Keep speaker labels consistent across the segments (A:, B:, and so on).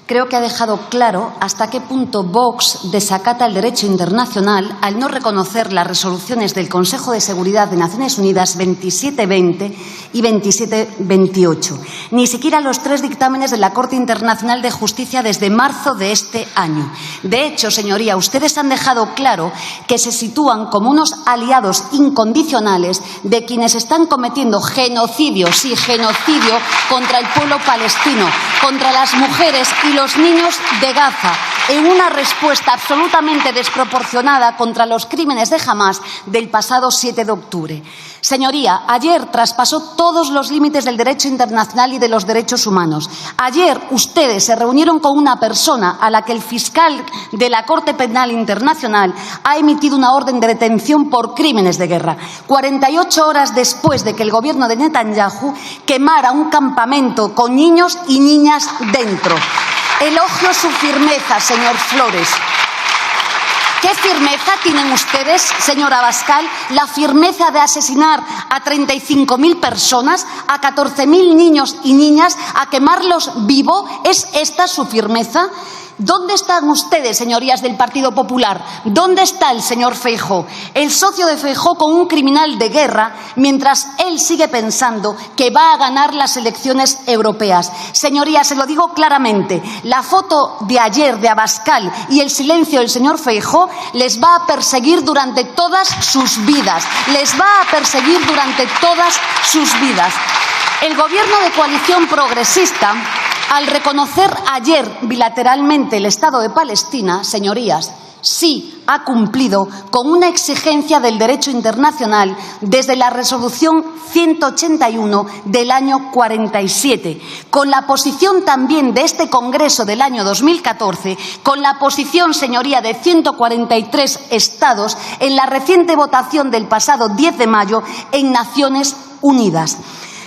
A: creo que ha dejado claro hasta qué punto Vox desacata el derecho internacional al no reconocer las resoluciones del Consejo de Seguridad de Naciones Unidas 2720 y 2728, ni siquiera los 3 dictámenes de la Corte Internacional de Justicia desde marzo de este año. De hecho, señoría, ustedes han dejado claro que se sitúan como unos aliados incondicionales de quienes están cometiendo genocidio, sí, genocidio contra el pueblo palestino, contra las mujeres y los niños de Gaza, en una respuesta absolutamente desproporcionada contra los crímenes de Hamás del pasado 7 de octubre. Señoría, ayer traspasó todos los límites del derecho internacional y de los derechos humanos. Ayer ustedes se reunieron con una persona a la que el fiscal de la Corte Penal Internacional ha emitido una orden de detención por crímenes de guerra, 48 horas después de que el gobierno de Netanyahu quemara un campamento con niños y niñas dentro. Elogio su firmeza, señor Flores. ¿Qué firmeza tienen ustedes, señora Abascal? La firmeza de asesinar a 35.000 personas, a 14.000 niños y niñas, a quemarlos vivo. ¿Es esta su firmeza? ¿Dónde están ustedes, señorías del Partido Popular? ¿Dónde está el señor Feijóo? El socio de Feijóo con un criminal de guerra, mientras él sigue pensando que va a ganar las elecciones europeas. Señorías, se lo digo claramente, la foto de ayer de Abascal y el silencio del señor Feijóo les va a perseguir durante todas sus vidas. Les va a perseguir durante todas sus vidas. El gobierno de coalición progresista, al reconocer ayer bilateralmente el Estado de Palestina, señorías, sí ha cumplido con una exigencia del derecho internacional desde la resolución 181 del año 47, con la posición también de este Congreso del año 2014, con la posición, señoría, de 143 estados en la reciente votación del pasado 10 de mayo en Naciones Unidas.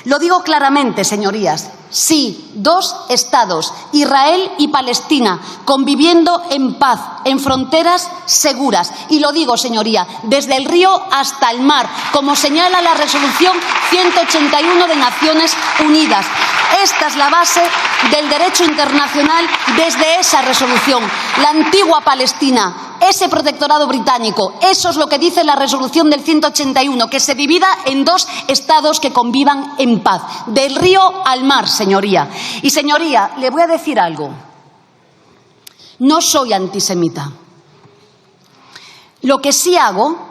A: Lo digo claramente, señorías, sí, 2 estados, Israel y Palestina, conviviendo en paz, en fronteras seguras. Y lo digo, señoría, desde el río hasta el mar, como señala la resolución 181 de Naciones Unidas. Esta es la base del derecho internacional desde esa resolución. La antigua Palestina, ese protectorado británico, eso es lo que dice la resolución del 181, que se divida en 2 estados que convivan en paz, del río al mar, señoría. Y, señoría, le voy a decir algo. No soy antisemita. Lo que sí hago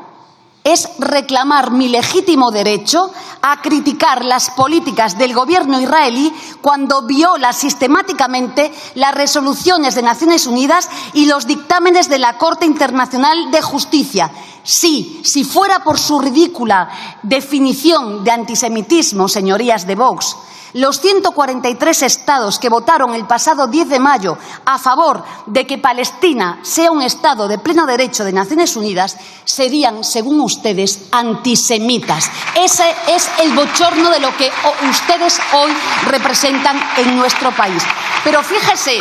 A: es reclamar mi legítimo derecho a criticar las políticas del gobierno israelí cuando viola sistemáticamente las resoluciones de Naciones Unidas y los dictámenes de la Corte Internacional de Justicia. Sí, si fuera por su ridícula definición de antisemitismo, señorías de Vox, los 143 estados que votaron el pasado 10 de mayo a favor de que Palestina sea un estado de pleno derecho de Naciones Unidas serían, según ustedes, antisemitas. Ese es el bochorno de lo que ustedes hoy representan en nuestro país. Pero fíjese,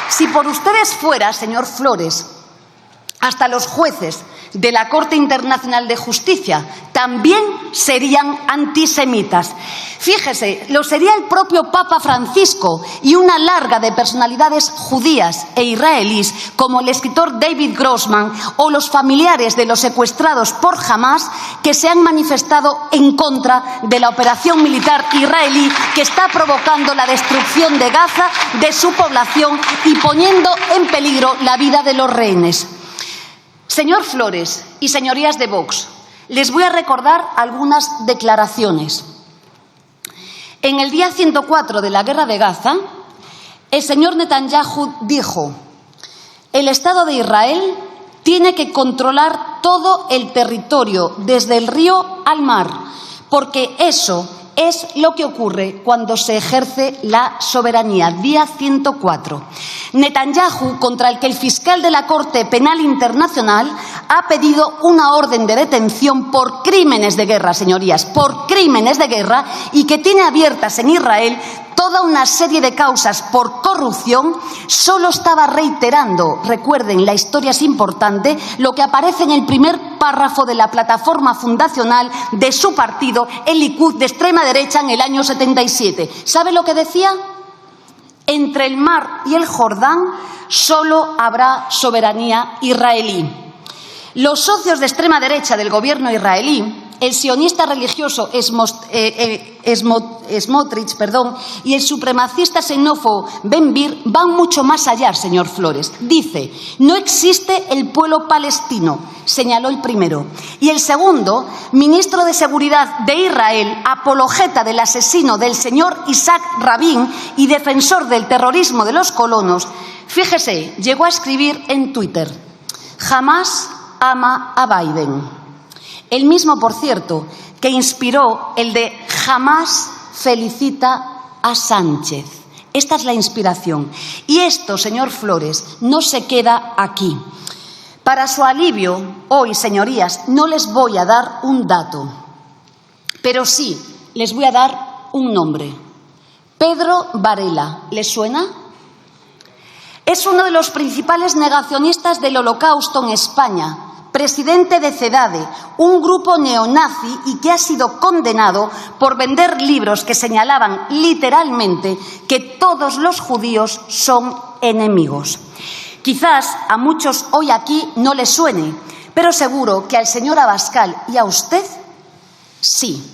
A: si por ustedes fuera, señor Flores, hasta los jueces de la Corte Internacional de Justicia también serían antisemitas. Fíjese, lo sería el propio Papa Francisco y una larga de personalidades judías e israelíes como el escritor David Grossman o los familiares de los secuestrados por Hamás que se han manifestado en contra de la operación militar israelí que está provocando la destrucción de Gaza, de su población y poniendo en peligro la vida de los rehenes. Señor Flores y señorías de Vox, les voy a recordar algunas declaraciones. En el día 104 de la guerra de Gaza, el señor Netanyahu dijo: el Estado de Israel tiene que controlar todo el territorio, desde el río al mar, porque eso es lo que ocurre cuando se ejerce la soberanía. Día 104. Netanyahu, contra el que el fiscal de la Corte Penal Internacional ha pedido una orden de detención por crímenes de guerra, señorías, por crímenes de guerra, y que tiene abiertas en Israel toda una serie de causas por corrupción, solo estaba reiterando, recuerden, la historia es importante, lo que aparece en el primer párrafo de la plataforma fundacional de su partido, el Likud de extrema derecha, en el año 77. ¿Sabe lo que decía? Entre el mar y el Jordán solo habrá soberanía israelí. Los socios de extrema derecha del gobierno israelí, el sionista religioso Smotrich y el supremacista xenófobo Ben-Gvir van mucho más allá, señor Flores. Dice, no existe el pueblo palestino, señaló el primero. Y el segundo, ministro de Seguridad de Israel, apologeta del asesino del señor Isaac Rabin y defensor del terrorismo de los colonos, fíjese, llegó a escribir en Twitter, Hamás ama a Biden. El mismo, por cierto, que inspiró el de Hamás felicita a Sánchez. Esta es la inspiración. Y esto, señor Flores, no se queda aquí. Para su alivio, hoy, señorías, no les voy a dar un dato, pero sí les voy a dar un nombre. Pedro Varela, ¿les suena? Es uno de los principales negacionistas del Holocausto en España, presidente de CEDADE, un grupo neonazi y que ha sido condenado por vender libros que señalaban literalmente que todos los judíos son enemigos. Quizás a muchos hoy aquí no les suene, pero seguro que al señor Abascal y a usted sí.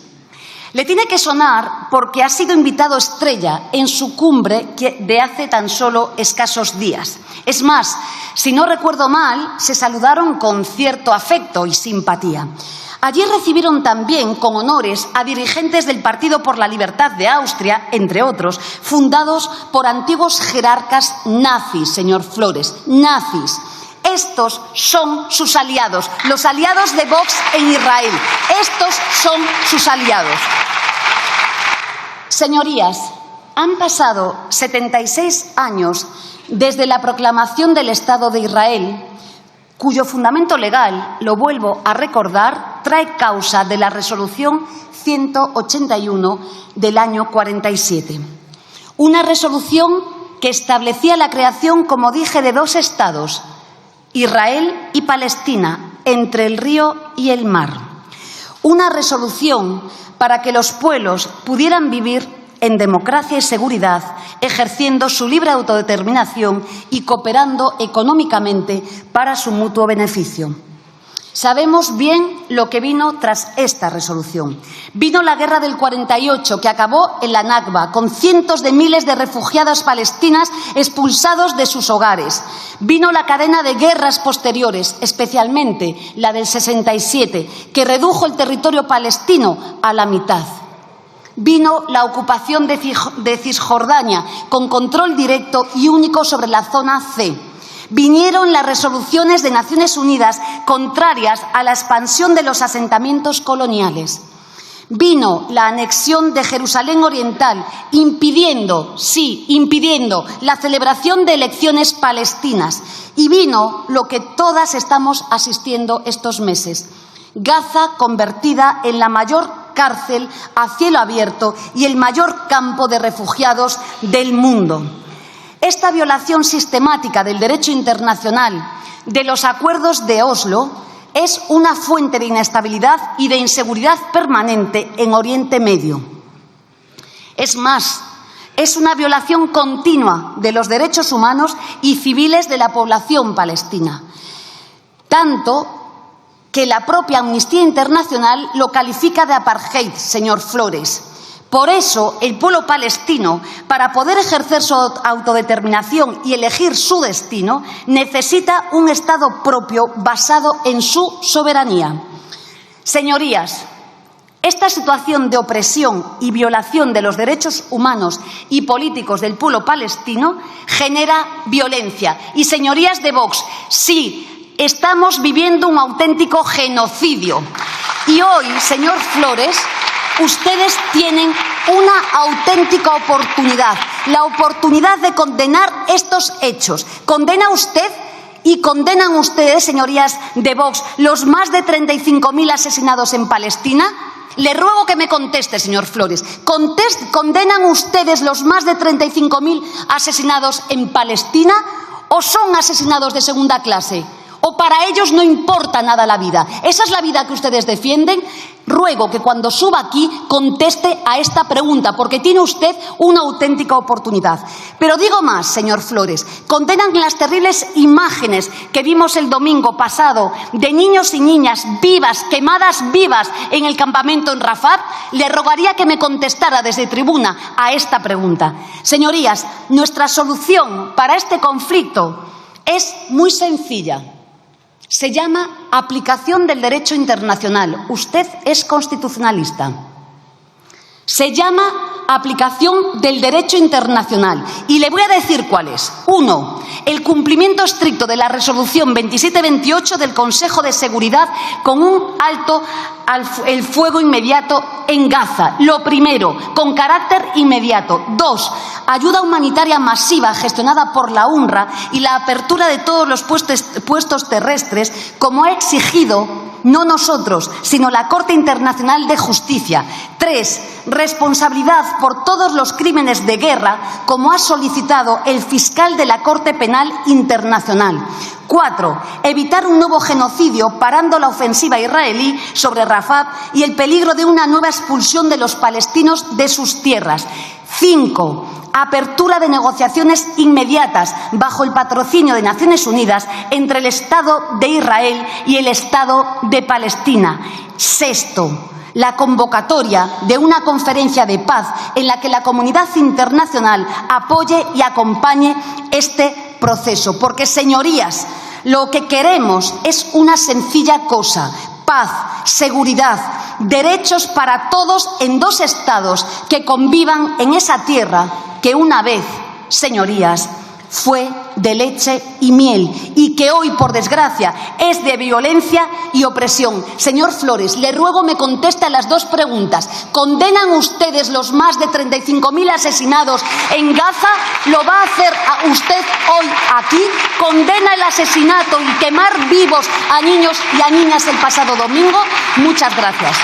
A: Le tiene que sonar porque ha sido invitado estrella en su cumbre de hace tan solo escasos días. Es más, si no recuerdo mal, se saludaron con cierto afecto y simpatía. Allí recibieron también con honores a dirigentes del Partido por la Libertad de Austria, entre otros, fundados por antiguos jerarcas nazis, señor Flores, nazis. Estos son sus aliados, los aliados de Vox en Israel. Estos son sus aliados. Señorías, han pasado 76 años desde la proclamación del Estado de Israel, cuyo fundamento legal, lo vuelvo a recordar, trae causa de la Resolución 181 del año 47. Una resolución que establecía la creación, como dije, de dos estados, Israel y Palestina, entre el río y el mar. Una resolución para que los pueblos pudieran vivir en democracia y seguridad, ejerciendo su libre autodeterminación y cooperando económicamente para su mutuo beneficio. Sabemos bien lo que vino tras esta resolución. Vino la guerra del 48, que acabó en la Nakba, con cientos de miles de refugiadas palestinas expulsados de sus hogares. Vino la cadena de guerras posteriores, especialmente la del 67, que redujo el territorio palestino a la mitad. Vino la ocupación de Cisjordania, con control directo y único sobre la zona C. Vinieron las resoluciones de Naciones Unidas contrarias a la expansión de los asentamientos coloniales. Vino la anexión de Jerusalén Oriental, impidiendo la celebración de elecciones palestinas. Y vino lo que todas estamos asistiendo estos meses. Gaza convertida en la mayor cárcel a cielo abierto y el mayor campo de refugiados del mundo. Esta violación sistemática del derecho internacional, de los acuerdos de Oslo, es una fuente de inestabilidad y de inseguridad permanente en Oriente Medio. Es más, es una violación continua de los derechos humanos y civiles de la población palestina. Tanto que la propia Amnistía Internacional lo califica de apartheid, señor Flores. Por eso, el pueblo palestino, para poder ejercer su autodeterminación y elegir su destino, necesita un Estado propio basado en su soberanía. Señorías, esta situación de opresión y violación de los derechos humanos y políticos del pueblo palestino genera violencia. Y, señorías de Vox, sí, estamos viviendo un auténtico genocidio. Y hoy, señor Flores, ustedes tienen una auténtica oportunidad, la oportunidad de condenar estos hechos. ¿Condena usted y condenan ustedes, señorías de Vox, los más de 35.000 asesinados en Palestina? Le ruego que me conteste, señor Flores. ¿Condenan ustedes los más de 35.000 asesinados en Palestina o son asesinados de segunda clase? ¿O para ellos no importa nada la vida? ¿Esa es la vida que ustedes defienden? Ruego que cuando suba aquí conteste a esta pregunta, porque tiene usted una auténtica oportunidad. Pero digo más, señor Flores, condenan las terribles imágenes que vimos el domingo pasado de niños y niñas vivas, quemadas vivas en el campamento en Rafah. Le rogaría que me contestara desde tribuna a esta pregunta. Señorías, nuestra solución para este conflicto es muy sencilla. Se llama aplicación del derecho internacional. Usted es constitucionalista. Se llama aplicación del derecho internacional. Y le voy a decir cuál es. 1. El cumplimiento estricto de la resolución 2728 del Consejo de Seguridad con un alto el fuego inmediato en Gaza. Lo primero, con carácter inmediato. 2. Ayuda humanitaria masiva gestionada por la UNRWA y la apertura de todos los puestos terrestres, como ha exigido no nosotros, sino la Corte Internacional de Justicia. 3. Responsabilidad por todos los crímenes de guerra, como ha solicitado el fiscal de la Corte Penal Internacional. 4. Evitar un nuevo genocidio parando la ofensiva israelí sobre Rafah y el peligro de una nueva expulsión de los palestinos de sus tierras. 5. Apertura de negociaciones inmediatas bajo el patrocinio de Naciones Unidas entre el Estado de Israel y el Estado de Palestina. 6. La convocatoria de una conferencia de paz en la que la comunidad internacional apoye y acompañe este proceso. Porque, señorías, lo que queremos es una sencilla cosa: paz, seguridad, derechos para todos en dos estados que convivan en esa tierra que una vez, señorías, fue de leche y miel y que hoy, por desgracia, es de violencia y opresión. Señor Flores, le ruego me conteste a las dos preguntas. ¿Condenan ustedes los más de 35.000 asesinados en Gaza? ¿Lo va a hacer usted hoy aquí? ¿Condena el asesinato y quemar vivos a niños y a niñas el pasado domingo? Muchas gracias.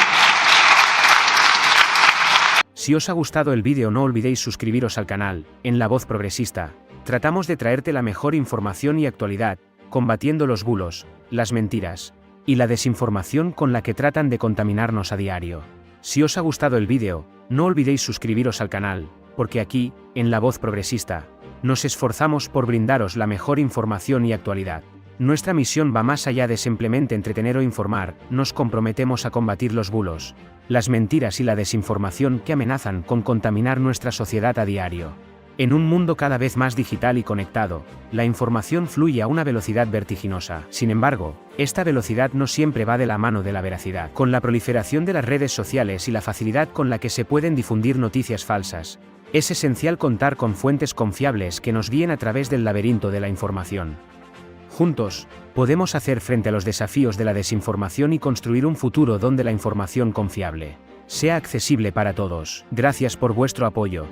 B: Si os ha gustado el vídeo, no olvidéis suscribiros al canal. En La Voz Progresista tratamos de traerte la mejor información y actualidad, combatiendo los bulos, las mentiras y la desinformación con la que tratan de contaminarnos a diario. Si os ha gustado el vídeo, no olvidéis suscribiros al canal, porque aquí, en La Voz Progresista, nos esforzamos por brindaros la mejor información y actualidad. Nuestra misión va más allá de simplemente entretener o informar. Nos comprometemos a combatir los bulos, las mentiras y la desinformación que amenazan con contaminar nuestra sociedad a diario. En un mundo cada vez más digital y conectado, la información fluye a una velocidad vertiginosa. Sin embargo, esta velocidad no siempre va de la mano de la veracidad. Con la proliferación de las redes sociales y la facilidad con la que se pueden difundir noticias falsas, es esencial contar con fuentes confiables que nos guíen a través del laberinto de la información. Juntos, podemos hacer frente a los desafíos de la desinformación y construir un futuro donde la información confiable sea accesible para todos. Gracias por vuestro apoyo.